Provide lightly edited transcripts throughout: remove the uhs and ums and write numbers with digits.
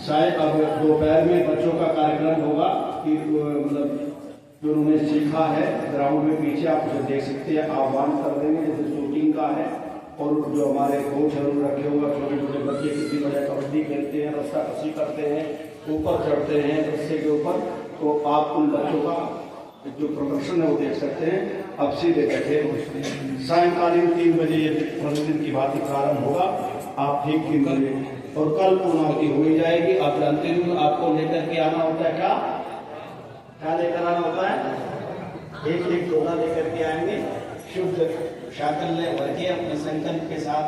शायद अब दोपहर में बच्चों का कार्यक्रम होगा कि मतलब जो उन्होंने सीखा है ग्राउंड में पीछे आप उसे देख सकते हैं, आह्वान कर देंगे जैसे शूटिंग का है। और जो हमारे कोच हैं रखे हुए छोटे छोटे बच्चे किसी वजह कबड्डी खेलते हैं, रस्सा कसी करते हैं, ऊपर चढ़ते हैं रस्से के ऊपर, तो आप उन बच्चों का जो प्रदर्शन है वो देख सकते हैं। अब सीधे बैठे सायंकालीन 3 बजे ये प्रतिदिन की बात प्रारंभ होगा, आप ठीक 3 बजे, और कल पूर्णावती हो ही जाएगी। आप जानते हो आपको लेकर के आना होता है, क्या लेकर आना होता है, एक झोला लेकर के आएंगे, शुद्ध शाकल्य भर के अपने संकल्प के साथ।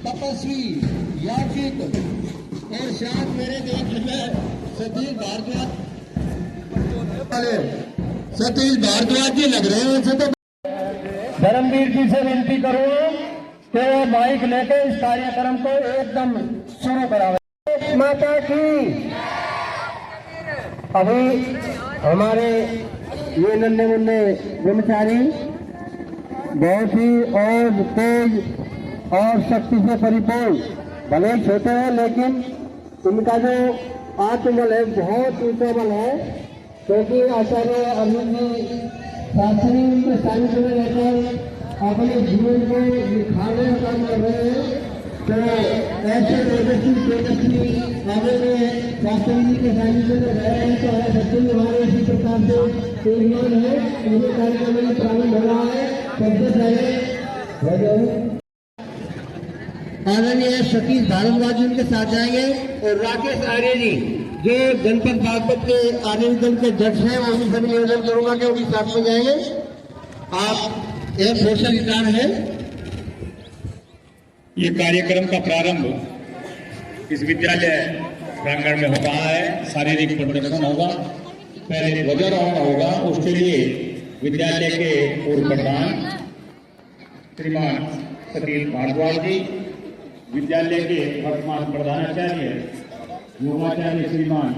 तपस्वी याचित और साथ मेरे देश में सतीश भारद्वाज जी लग रहे हैं। उनसे तो धर्मवीर जी से विनती करूं कि वो माइक लेके इस कार्यक्रम को एकदम शुरू करावे। माता की अभी हमारे ये नन्हे मुन्ने ब्रह्मचारी बहुत ही और तेज और शक्ति से परिपूर्ण, भले छोटे हैं लेकिन उनका जो आत्मबल है बहुत ऊंचा बल है, क्योंकि आचार्य अरविंद जी शास्त्री उनके सानिध्य में रहकर अपने जीवन को दिखाने का काम कर रहे हैं। तो ऐसे तेजस्वी आगे में शास्त्री जी के सानिध्य में रह रहे हैं, तो हमारे बच्चे भी हमारे इसी प्रकार से तेजमान है। उनके कार्यक्रम में प्रारंभ हो रहा है। सबसे पहले आदरणीय सतीश भारद्वाज उनके साथ जाएंगे और राकेश आर्य जी जो जनपद बागपत के आर्य दल के जज हैं, वो भी सभी निवेदन करूंगा कि वो भी साथ में जाएंगे। आप एक सोशल स्टार है। ये कार्यक्रम का प्रारंभ इस विद्यालय प्रांगण में हो रहा है। शारीरिक प्रदर्शन होगा, पहले ध्वजारोहण होगा। उसके लिए विद्यालय के पूर्व प्रधान श्रीमान सतीश भारद्वाज जी, विद्यालय के वर्तमान प्रधानाचार्य योगाचार्य श्रीमान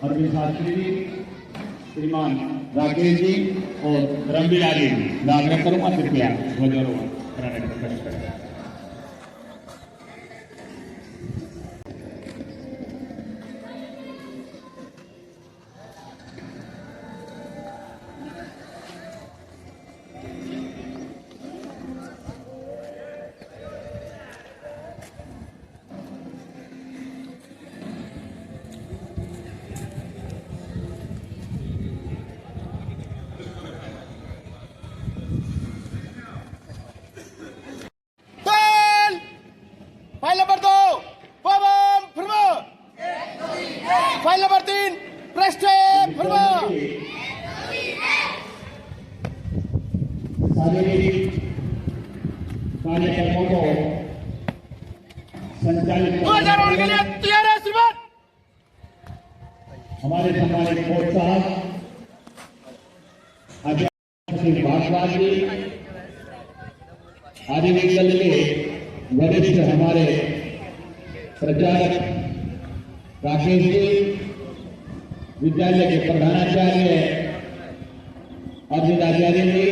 अरविंद शास्त्री जी, श्रीमान राकेश जी और रंगीलाल जी, मैं आग्रह करूंगा कृपया ध्वजारोहण कराने का प्रयास करें। फाइल नंबर 2 पवन फरमा, फाइल नंबर 3 पृष्ठे फरमा। शारीरिक कार्यक्रमों को संचालित के लिए तैयार है श्रीमान। हमारे सम्मानित कोच साहब आचार्य भारद्वाज जी, आर्य दल के वरिष्ठ हमारे प्रचारक राकेश जी, विद्यालय के प्रधानाचार्य अरविंद आचार्य जी,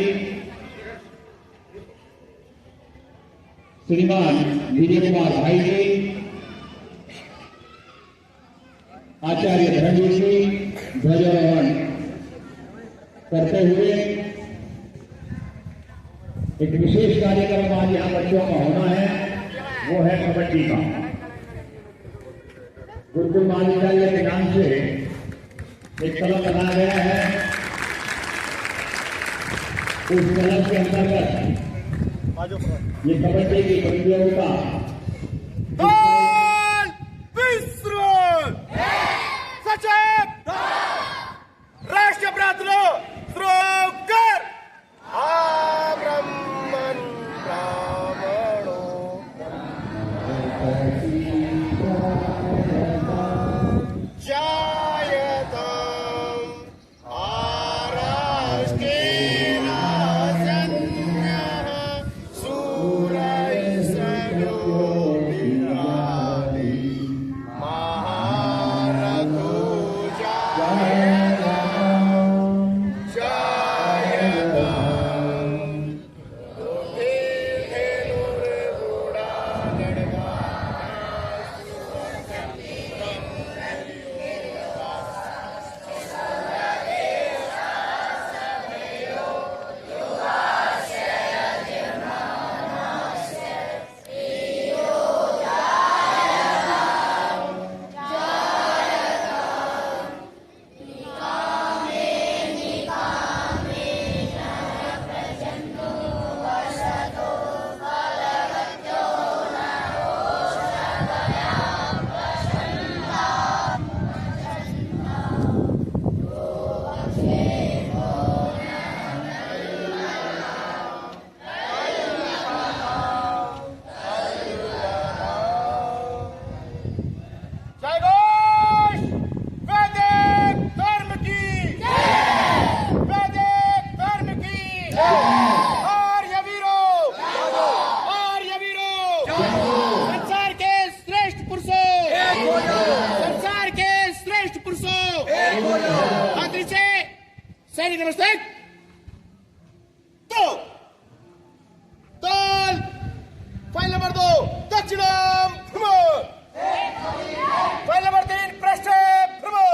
श्रीमान विजय कुमार भाई जी, आचार्य धर्मवीर जी ध्वजारोहण करते हुए एक विशेष कार्यक्रम आज यहाँ बच्चों का होना है, वो है कबड्डी का। गुरुकुल महाविद्यालय के नाम से एक क्लब बनाया गया है। उस क्लब के अंतर्गत ये कबड्डी की प्रतियोगिता राष्ट्रीय प्रार्थना श्रोकर ब्राह्मण ब्राह्मणों संसार के श्रेष्ठ पुरुषों, संसार के श्रेष्ठ पुरुषों, मंत्री से सैनिक नमस्ते। तो तोल फाइल नंबर 2 दक्षिणम भ्रमण, फाइल नंबर 3 पश्चिम भ्रमण।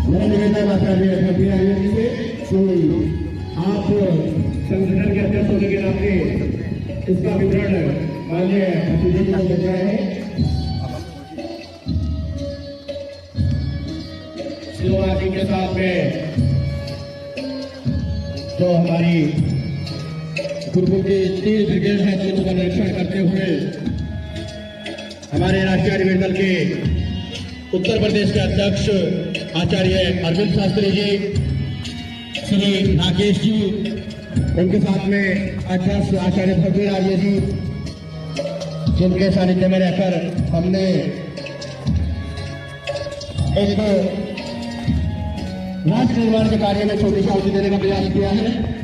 मैं निवेदन आचार्य अभियान से आप संगठन के अध्यक्ष होने के नाते इसका विवरण माननीय अतिथि को दे रहे हैं। शिवराजी के साथ में जो हमारी गुरुकुल की 3 ब्रिगेड है तो उनका निरीक्षण करते हुए हमारे राष्ट्रीय अधिवेशन दल के उत्तर प्रदेश के अध्यक्ष आचार्य अरविंद शास्त्री जी, श्री राकेश जी, उनके साथ में अध्यक्ष आचार्य भव्य आर्य जी, जिनके सानिध्य में रहकर हमने एक राष्ट्र निर्माण के कार्य में छोटी सी आहुति देने का प्रयास किया है।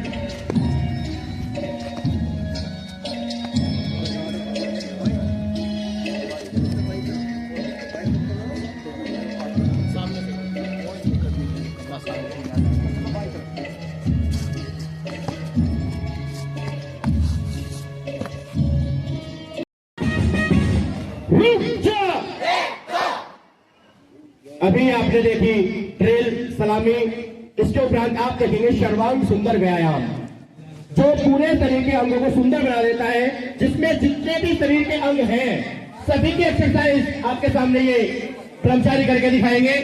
अभी आपने देखी ड्रिल सलामी, इसके उपरांत आप देखेंगे सर्वांग सुंदर व्यायाम, जो पूरे शरीर के अंगों को सुंदर बना देता है, जिसमें जितने भी शरीर के अंग हैं सभी की एक्सरसाइज आपके सामने ये कर्मचारी करके दिखाएंगे।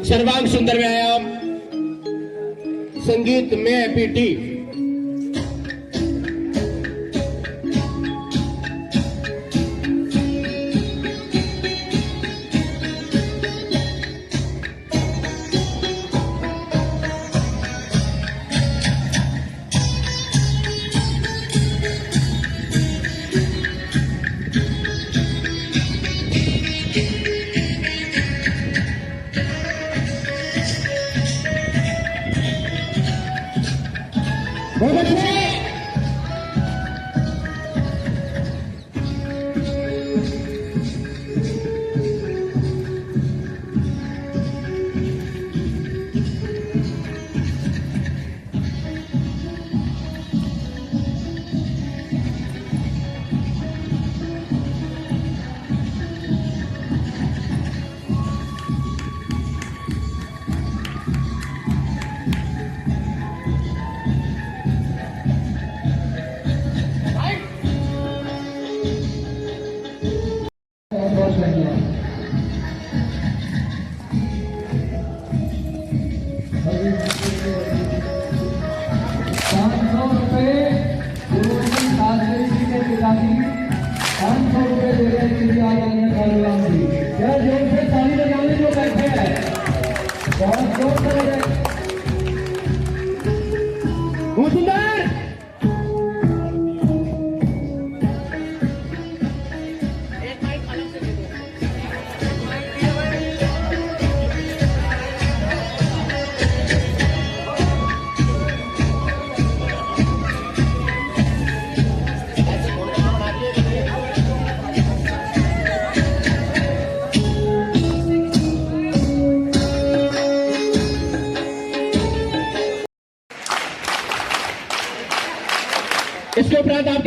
सर्वांग सुंदर व्यायाम, संगीत में पीटी।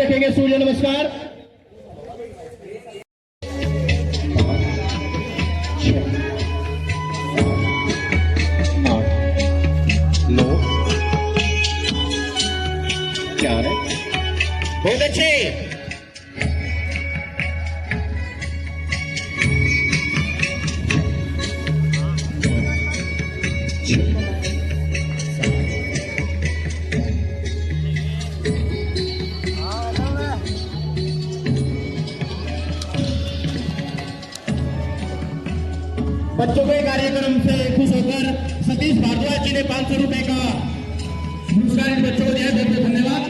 रखेंगे सूर्य नमस्कार। बहुत अच्छे। बच्चों के कार्यक्रम से खुश होकर सतीश भारद्वाज जी ने 500 रुपए का पुरस्कार इन बच्चों को दिया। बहुत बहुत धन्यवाद।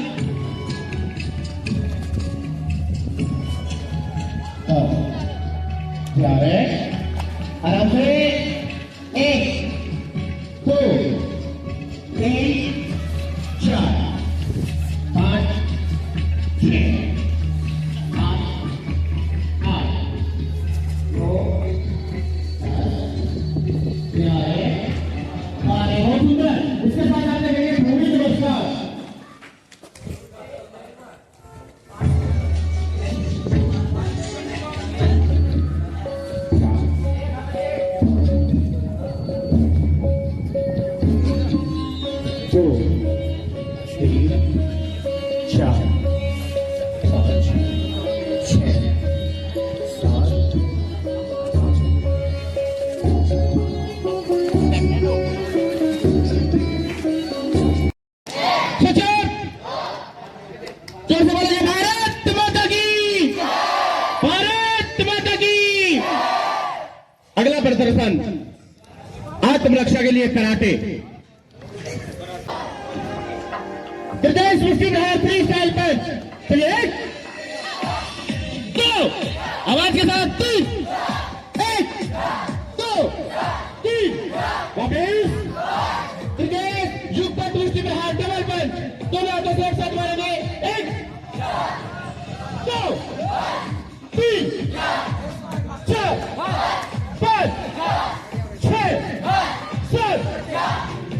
आराम से 1 2 3 4 5 6 7 8 9 बहुत सुंदर। इसके साथ आप देखेंगे भूमि नमस्कार। अगला प्रदर्शन आत्मरक्षा के लिए कराटे। प्रदेश मुस्लिम बिहार फ्री स्टाइल पंच। चलिए 1 2 आवाज के साथ 3 1 2 3 वापिस। प्रदेश युग पंच मुस्लिम बिहार डबल पंच। दोनों हाथों से एक साथ मारेंगे। 1 2 3 4 5 6 7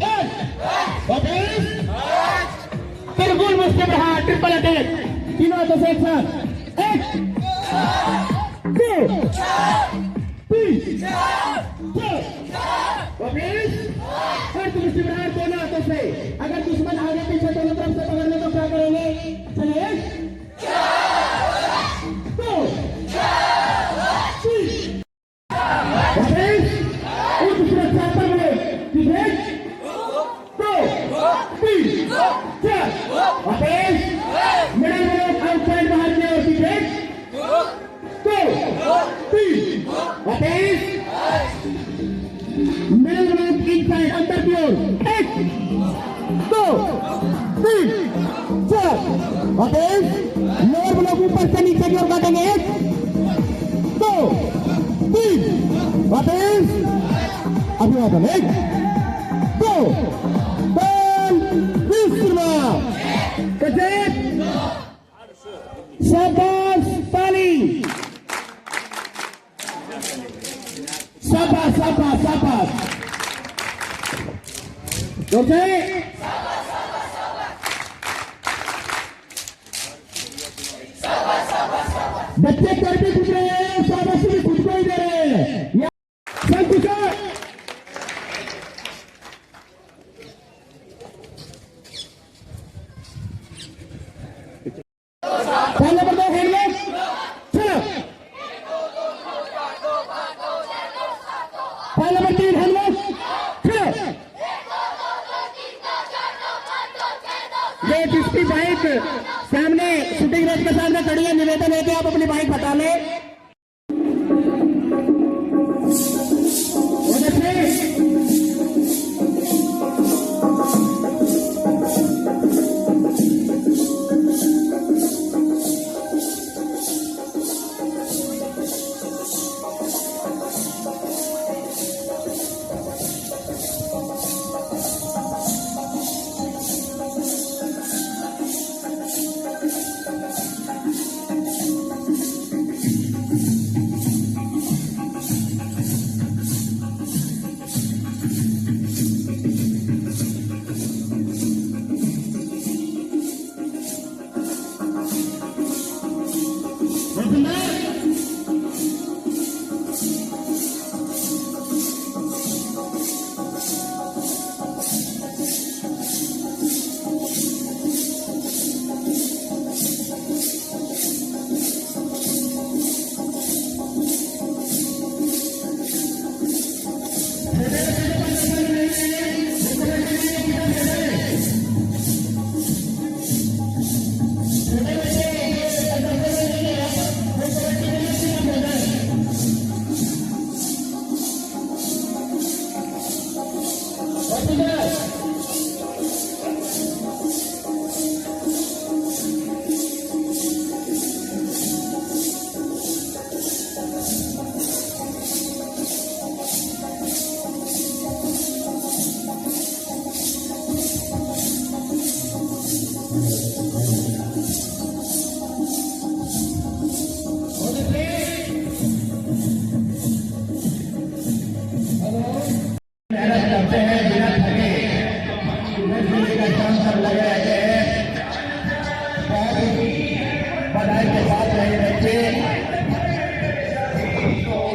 8 वापिस। बिल्कुल मुस्लिम बिहार ट्रिपल अटैक। तीनों हाथों से एक साथ 1 2 3 4 वापिस। अर्ध मुस्लिम बिहार दोनों हाथों से। अगर दुश्मन आगे पीछे दोनों तरफ से पकड़ ले तो क्या करेंगे? चलिए 1 2 मिडिल ग्रुप इनसाइड अंदर की ओर 1 2 3 4 वापिस। लोअर ब्लॉक ऊपर से नीचे की ओर काटेंगे। 1 2 3 वापिस। अभिवादन 1 2 3 शाबाश ताली। शाबाश शाबाश शाबाश। बच्चे कर भी खुद रहे हैं, शाबाशी भी खुद को ही दे रहे हैं। संकुचा पहले नंबर 2 हैंडवर्क। चलो पहले नंबर 3 हैंडवर्क। चलो ये जिसकी बाइक सामने शूटिंग रेंज के सामने खड़ी है, निवेदन है कि आप अपनी बाइक हटा लें।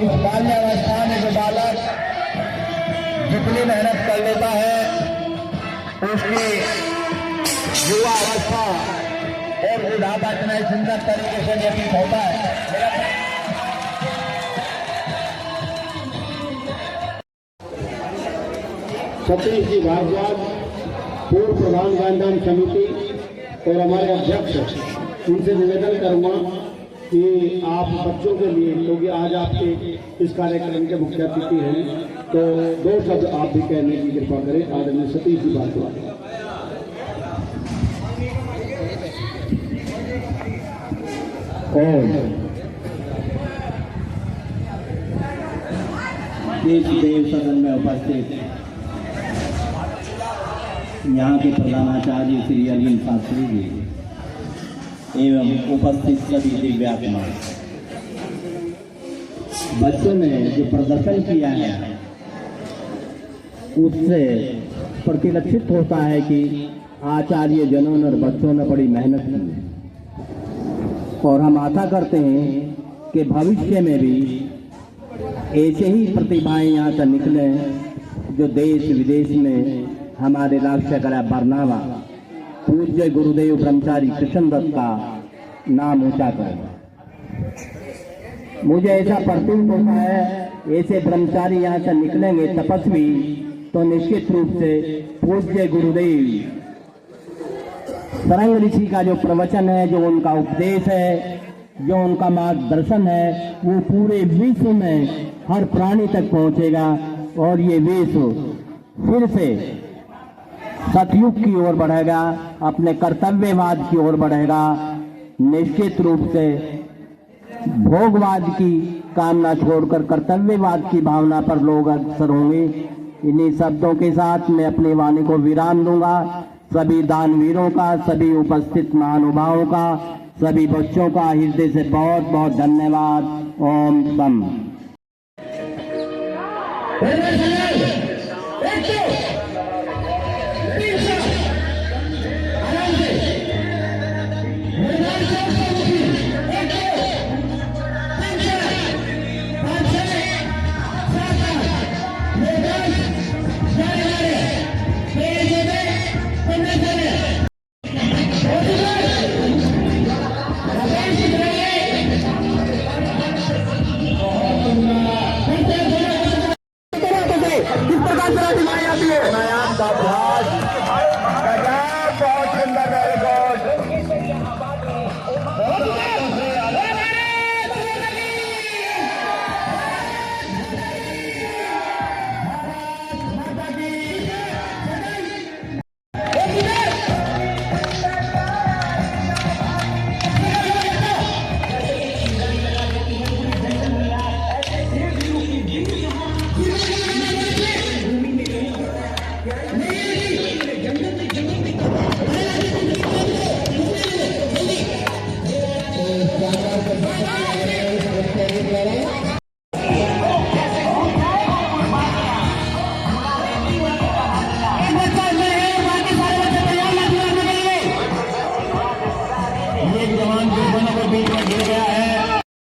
इस बाल्यावस्था में जो बालक जितनी मेहनत कर लेता है उसकी युवा अवस्था और बुढ़ापा इतना ही सुंदर तरीके से व्यतीत होता है। सतीश जी भारद्वाज, पूर्व प्रधान गांधी समिति और हमारे अध्यक्ष, उनसे निवेदन करूंगा कि आप बच्चों के लिए, क्योंकि आज आपके इस कार्यक्रम के मुख्य अतिथि हैं, तो 2 शब्द आप भी कहने की कृपा करें। आदरणीय सतीश जी भारद्वाज। और देश देव सदन में उपस्थित यहाँ के प्रधानाचार्य श्री अरविंद शास्त्री जी एवं उपस्थित सभी दिव्यांग बच्चों ने जो प्रदर्शन किया है उससे प्रतिलक्षित होता है कि आचार्य जनों और बच्चों ने बड़ी मेहनत की और हम आशा करते हैं कि भविष्य में भी ऐसे ही प्रतिभाएं यहाँ से निकले जो देश विदेश में हमारे राष्ट्र कला बरनावा पूज्य गुरुदेव ब्रह्मचारी कृष्ण दत्त का नाम ऊंचा करें। मुझे ऐसा प्रतीत होता है ऐसे ब्रह्मचारी यहाँ से निकलेंगे तपस्वी तो निश्चित रूप से पूज्य गुरुदेव तरंग ऋषि का जो प्रवचन है, जो उनका उपदेश है, जो उनका मार्गदर्शन है, वो पूरे विश्व में हर प्राणी तक पहुंचेगा और ये विश्व फिर से सतयुग की ओर बढ़ेगा, अपने कर्तव्यवाद की ओर बढ़ेगा। निश्चित रूप से भोगवाद की कामना छोड़कर कर्तव्यवाद की भावना पर लोग अग्रसर होंगे। इन्हीं शब्दों के साथ मैं अपनी वाणी को विराम दूंगा। सभी दानवीरों का, सभी उपस्थित महानुभावों का, सभी बच्चों का हृदय से बहुत बहुत धन्यवाद। ओम तम।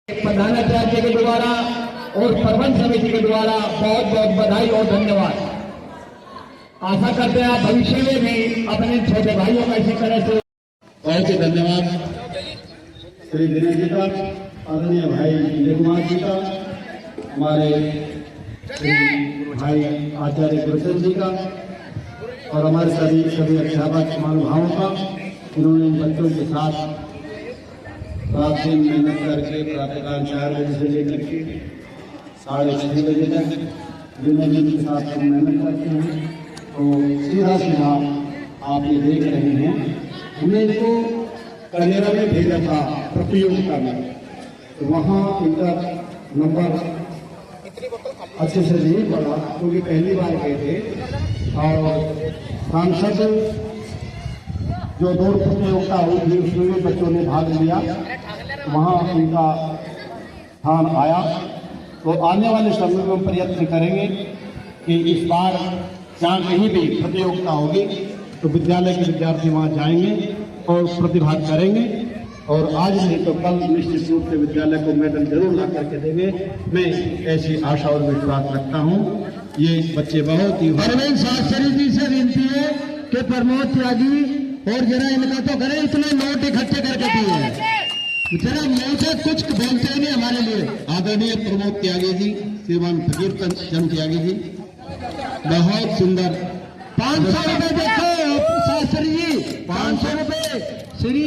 प्रधानाचार्य के द्वारा और प्रबंध समिति के द्वारा बहुत बहुत बधाई और धन्यवाद। आशा करते हैं आप भविष्य में भी अपने छोटे भाइयों का इसी तरह से बहुत ही धन्यवाद श्री दिनेश जी का, आदरणीय भाई विजय कुमार जी का, हमारे भाई आचार्य गुरुचंद जी का और हमारे सभी अध्यापक महानुभावों का, इन्होंने इन बच्चों के साथ रात दिन मेहनत करके प्रातःकाल 4 बजे से लेकर के 6:30 बजे तक दिनों दिन के साथ हम मेहनत करते हैं। तो सीधा सीधा आप ये देख रहे हैं, हमने इनको कनेरा में भेजा था प्रतियोगिता में, तो वहाँ इनका नंबर अच्छे से नहीं पड़ा क्योंकि पहली बार गए थे। और सांसद जो दौड़ प्रतियोगिता हुई थी उसमें भी बच्चों ने भाग लिया, वहाँ उनका स्थान आया। तो आने वाले समय में हम प्रयत्न करेंगे कि इस बार जहाँ कहीं भी प्रतियोगिता होगी तो विद्यालय के विद्यार्थी वहाँ जाएंगे और प्रतिभाग करेंगे। और आज नहीं तो कल निश्चित रूप से विद्यालय को मेडल जरूर ला करके देंगे। मैं ऐसी आशा और विश्वास रखता हूँ। ये बच्चे बहुत ही अरविंद शास्त्री जी से विनती है कि प्रमोद त्यागी और जरा इनका तो करें, इतने नोट इकट्ठे करके दिए हैं, जरा मुंह से कुछ बोलते ही नहीं हमारे लिए। आदरणीय प्रमोद त्यागी जी, श्रीमान फकीर चंद त्यागी जी, बहुत सुंदर 500 रुपए देखो शास्त्री जी, 500 रुपए श्री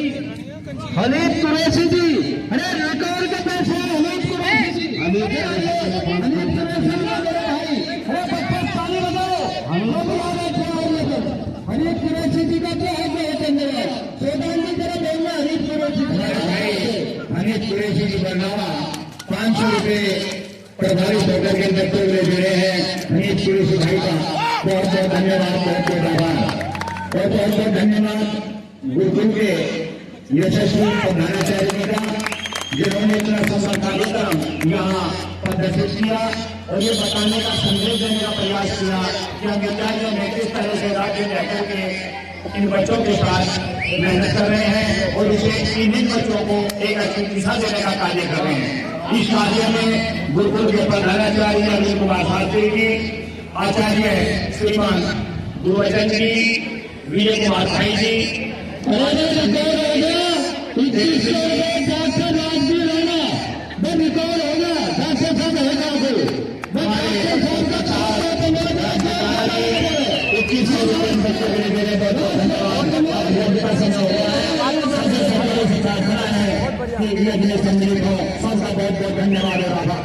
हनीफ कुरैशी जी। अरे रिकॉर्ड के पैसे हनीफ कुरैशी जी, हनीफ कुरैशी जी का क्या है? प्रधान जी जरा बोलना, हनीफ कुरैशी हनीफ कुरैशी जी बरनावा 500 रुपए प्रभारी होकर के अंदर दे रहे हैं। हनीफ कुरैशी भाई का बहुत बहुत धन्यवाद, बहुत बहुत आभार और बहुत बहुत धन्यवाद गुरुकुल के यशस्वी प्रधानाचार्य जी का, जिन्होंने इतना सुंदर कार्यक्रम यहाँ प्रदर्शित किया और ये बताने का संदेश देने का प्रयास किया कि हम विद्यालयों में किस तरह से राज्य में रहकर के इन बच्चों के साथ मेहनत कर रहे हैं और इसे इन बच्चों को एक अच्छी दिशा देने का कार्य कर रहे हैं। इस कार्य में गुरुकुल के प्रधानाचार्य अनिल कुमार शास्त्री जी, आचार्य श्रीमान गुरुवचन जी, विजय कुमार भाई जी, सबका बहुत बहुत धन्यवाद और आभार।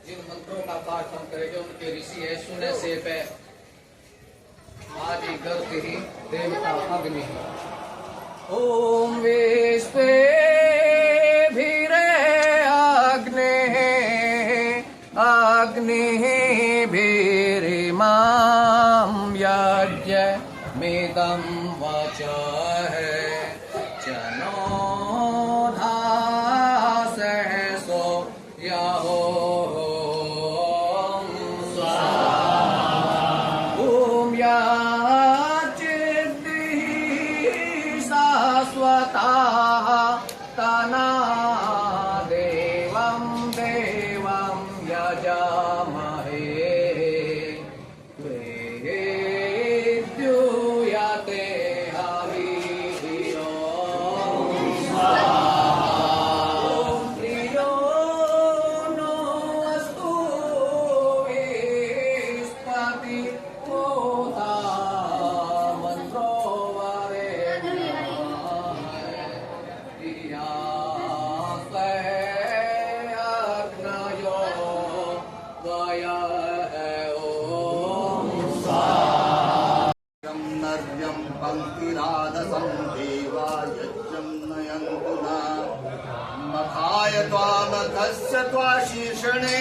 जिन मंत्रों का पाठ हम करेंगे उनके ऋषि है सुने से पे आदि गर्भ ही देवता अग्नि। ओम विश्वे भीरे अग्नि अग्नि भीरे माम यज्ञ मेदम वाच है जनो धास सो याहो तना देवं देवं यजामहे द्यूयते हविः ॐ प्रियो नो अस्तु विस्पति मोदा मन्त्रो पंक्तिराधसं देवा यज्ञं नयन्तु न मखाय त्वामखस्य त्वाशीर्षणे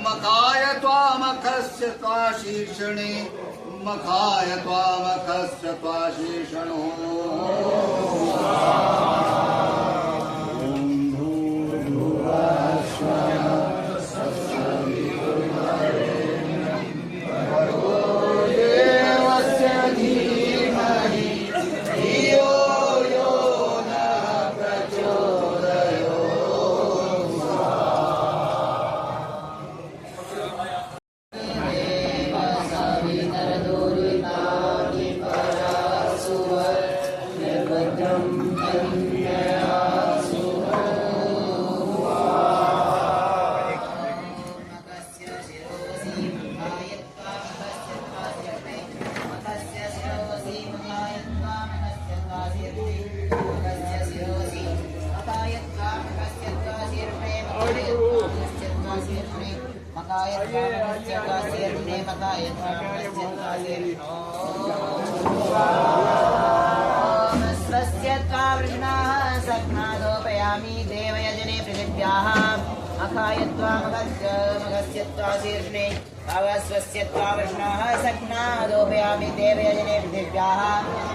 मखाय त्वामखस्य त्वाशीर्षणे मखाय त्वामखस्य त्वाशीर्षणो सख्नादोपयामि देवयजने पृथिव्याः अखायत्वा मघस्य शीर्षणे अवस्वस्य त्वा विष्णोः सख्नादोपयामि देवयजने दिव्याः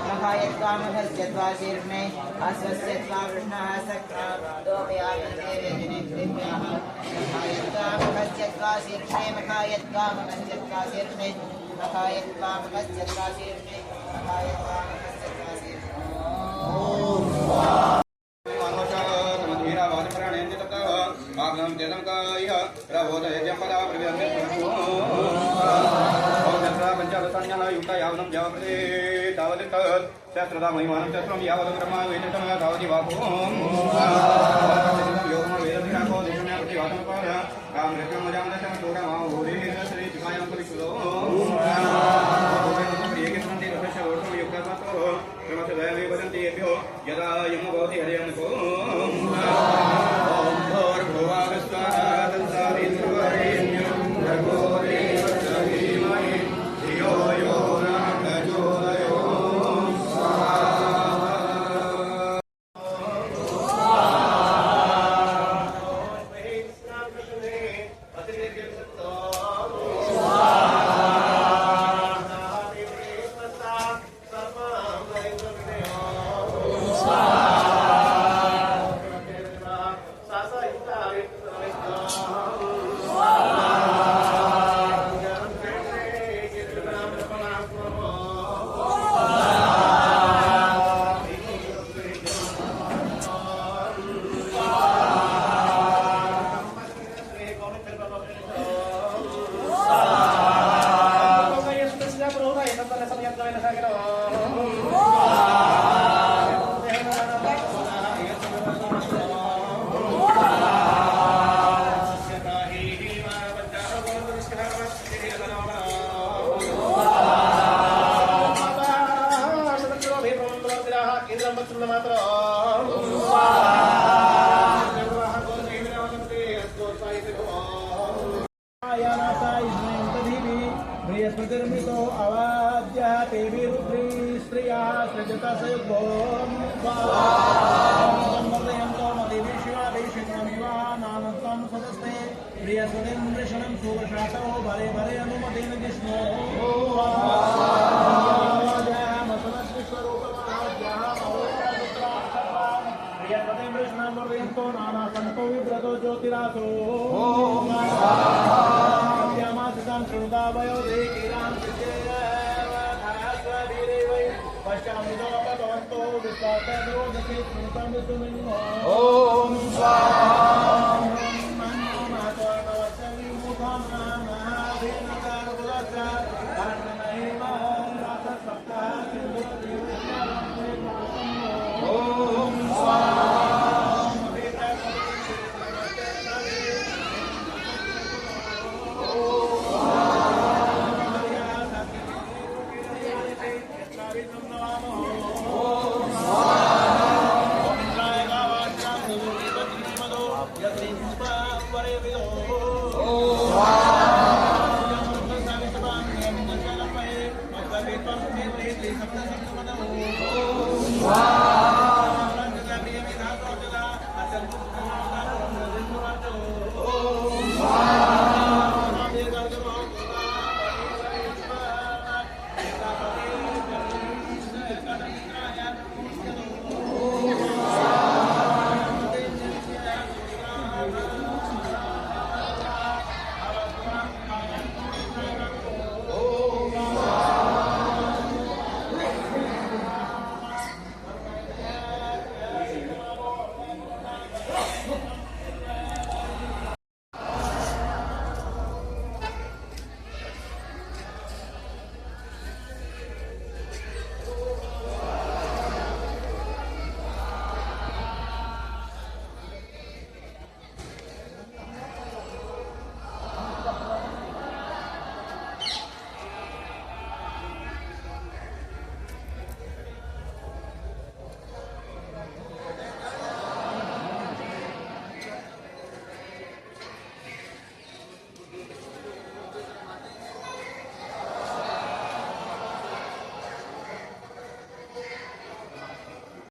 मखायत्वामभस्य त्वा शीर्ष्णे अस्वस्य त्वा विष्णोः सख्नादोपयामि देवयजने दिव्याः मखायत्वामभस्य त्वा शीर्ष्णे मखायत्वामभस्य त्वा शीर्ष्णे मखायत्वामभस्य त्वा शीर्ष्णे मखायत्वामभस्य त्वा शीर्ष्णे शास्त्रदा महिमानं शास्त्रं यावत् ब्रह्मा वेदतं यावति वाको योगम वेदधिराको देशम्या प्रतिवादनपार राम रत्नम जामदशम तोरमा होरे श्री दिखायं परिसुलो प्रियके संति रथस्य ओर्धम युक्तात्मतो क्रमश दयामे वदन्ति येभ्यो यदा यम भवति हरियं को ओम भूर्भुवस्वः तत्सवितुर्वरेण्यं भर्गो देवस्य धीमहि धियो यो नः प्रचोदयात् बृहस्पतिर्मितो अवाद्य पेभिरुद्री स्त्रिया सृजता सयुग्भोम वर्धयन्तो मतिविश्वादेशिकमिवा नानत्वं सदस्ते बृहस्पतिं वृषणं सुवशातो भरे भरे अनुमतेन विष्णो बृहस्पतिं वृषणं वर्धयन्तो नानासन्तो विव्रतो ज्योतिरासो श्रुतावयो देकीरां पश्चामिदो भगवन्तो विश्वासो दशे स्मृतं विष्णुमिन्नो